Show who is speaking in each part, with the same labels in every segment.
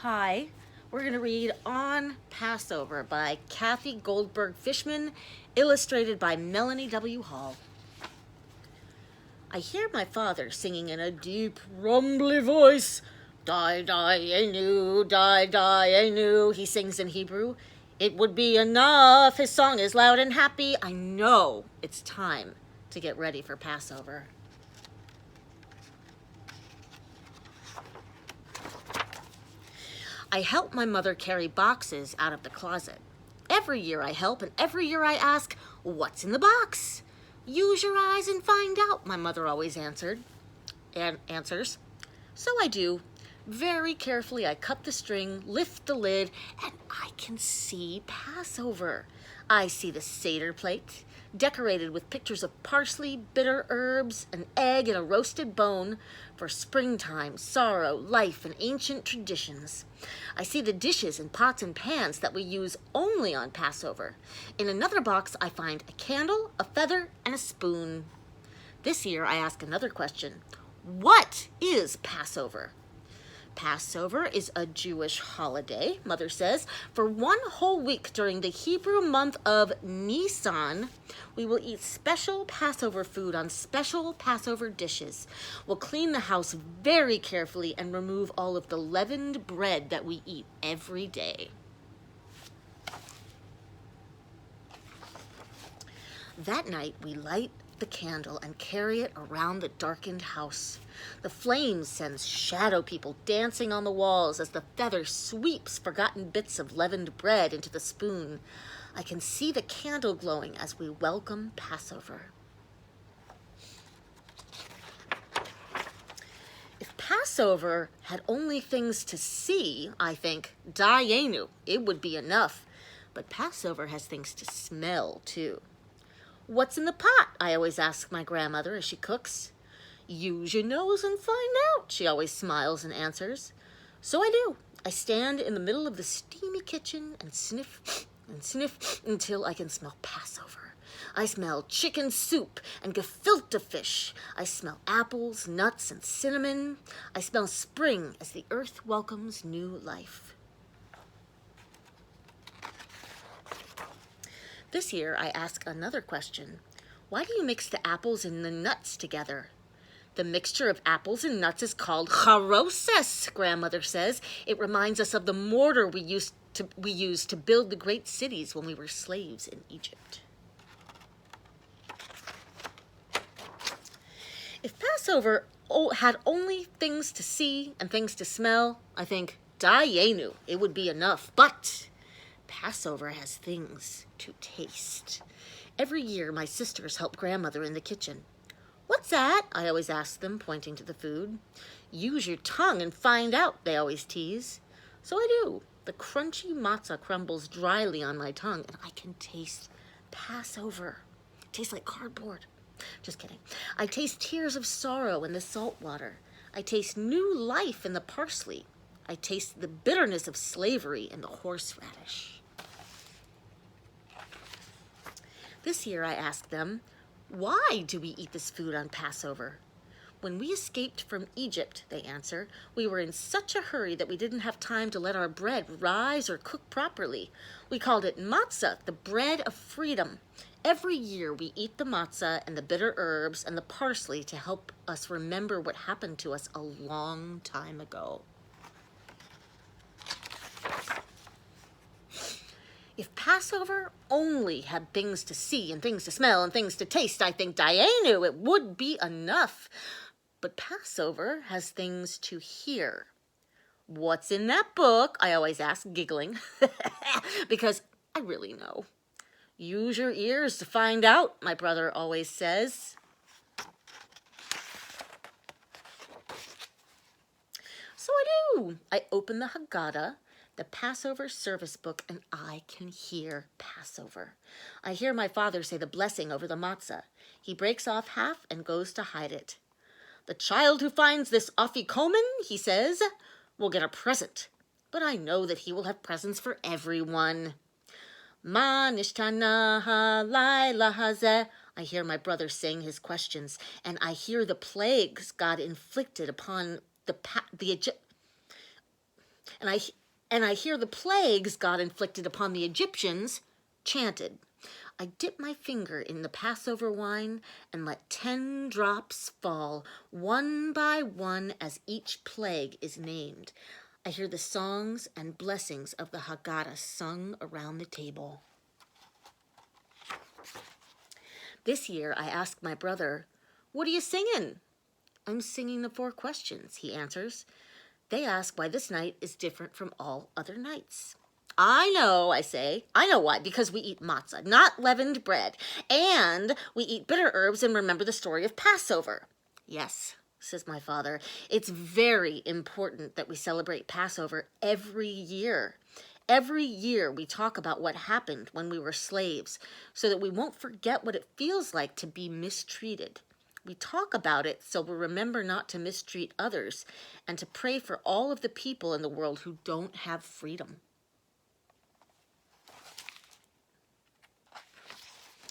Speaker 1: Hi, we're going to read On Passover by Kathy Goldberg Fishman, illustrated by Melanie W. Hall. I hear my father singing in a deep, rumbly voice. Die, die, enu, die, die, enu, he sings in Hebrew. It would be enough. His song is loud and happy. I know it's time to get ready for Passover. I help my mother carry boxes out of the closet. Every year I help, and every year I ask, "What's in the box?" "Use your eyes and find out," my mother always answers. So I do. Very carefully I cut the string, lift the lid, and I can see Passover. I see the Seder plate, decorated with pictures of parsley, bitter herbs, an egg, and a roasted bone for springtime, sorrow, life, and ancient traditions. I see the dishes and pots and pans that we use only on Passover. In another box, I find a candle, a feather, and a spoon. This year, I ask another question. What is Passover? Passover is a Jewish holiday, Mother says. For one whole week during the Hebrew month of Nisan, we will eat special Passover food on special Passover dishes. We'll clean the house very carefully and remove all of the leavened bread that we eat every day. That night, we light the candle and carry it around the darkened house. The flame sends shadow people dancing on the walls as the feather sweeps forgotten bits of leavened bread into the spoon. I can see the candle glowing as we welcome Passover. If Passover had only things to see, I think, dayenu, it would be enough. But Passover has things to smell, too. "What's in the pot?" I always ask my grandmother as she cooks. "Use your nose and find out," she always smiles and answers. So I do. I stand in the middle of the steamy kitchen and sniff until I can smell Passover. I smell chicken soup and gefilte fish. I smell apples, nuts, and cinnamon. I smell spring as the earth welcomes new life. This year, I ask another question. Why do you mix the apples and the nuts together? The mixture of apples and nuts is called charoses, Grandmother says. It reminds us of the mortar we used to build the great cities when we were slaves in Egypt. If Passover had only things to see and things to smell, I think, dayenu, it would be enough. But Passover has things to taste. Every year, my sisters help Grandmother in the kitchen. "What's that?" I always ask them, pointing to the food. "Use your tongue and find out," they always tease. So I do. The crunchy matzah crumbles dryly on my tongue, and I can taste Passover. It tastes like cardboard. Just kidding. I taste tears of sorrow in the salt water. I taste new life in the parsley. I taste the bitterness of slavery in the horseradish. This year I asked them, "Why do we eat this food on Passover?" "When we escaped from Egypt," they answer, "we were in such a hurry that we didn't have time to let our bread rise or cook properly. We called it matzah, the bread of freedom. Every year we eat the matzah and the bitter herbs and the parsley to help us remember what happened to us a long time ago." If Passover only had things to see and things to smell and things to taste, I think, dayenu, it would be enough. But Passover has things to hear. "What's in that book?" I always ask, giggling, because I really know. "Use your ears to find out," my brother always says. So I do. I open the Haggadah, the Passover service book, and I can hear Passover. I hear my father say the blessing over the matzah. He breaks off half and goes to hide it. "The child who finds this afikomen," he says, "will get a present. But I know that he will have presents for everyone." "Ma nishtana halayla hazeh," I hear my brother sing his questions, and I hear the plagues God inflicted upon the and I hear the plagues God inflicted upon the Egyptians chanted. I dip my finger in the Passover wine and let 10 drops fall, one by one, as each plague is named. I hear the songs and blessings of the Haggadah sung around the table. This year I asked my brother, "What are you singing?" "I'm singing the 4 questions," he answers. They ask why this night is different from all other nights. "I know," I say. "I know why. Because we eat matzah, not leavened bread. And we eat bitter herbs and remember the story of Passover." "Yes," says my father, "it's very important that we celebrate Passover every year. Every year we talk about what happened when we were slaves so that we won't forget what it feels like to be mistreated. We talk about it so we'll remember not to mistreat others and to pray for all of the people in the world who don't have freedom."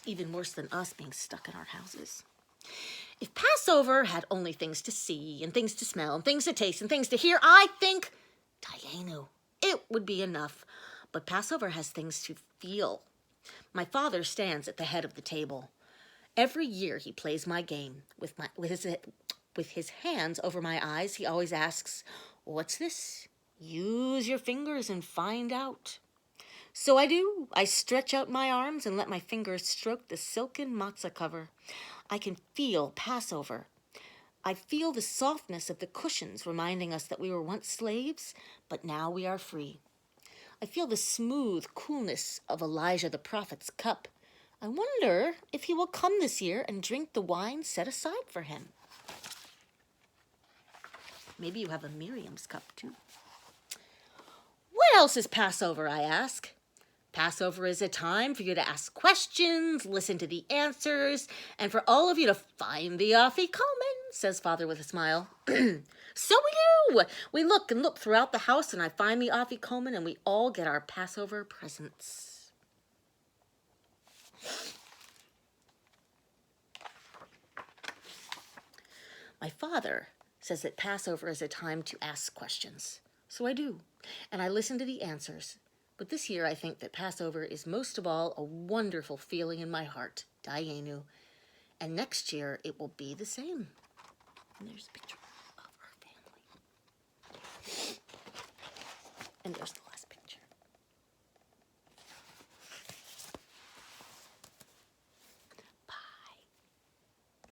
Speaker 1: Even worse than us being stuck in our houses. If Passover had only things to see and things to smell and things to taste and things to hear, I think, Dayenu, it would be enough. But Passover has things to feel. My father stands at the head of the table. Every year he plays my game. With his hands over my eyes, he always asks, "What's this? Use your fingers and find out." So I do. I stretch out my arms and let my fingers stroke the silken matzah cover. I can feel Passover. I feel the softness of the cushions reminding us that we were once slaves, but now we are free. I feel the smooth coolness of Elijah the prophet's cup. I wonder if he will come this year and drink the wine set aside for him. Maybe you have a Miriam's cup too. What else is Passover, I ask? Passover is a time for you to ask questions, listen to the answers, and for all of you to find the afikomen, says Father with a smile. So we do. We look and look throughout the house, and I find the afikomen, and we all get our Passover presents. My father says that Passover is a time to ask questions. So I do, and I listen to the answers. But this year I think that Passover is most of all a wonderful feeling in my heart, Dayenu. And next year it will be the same. And there's a picture of our family. And there's the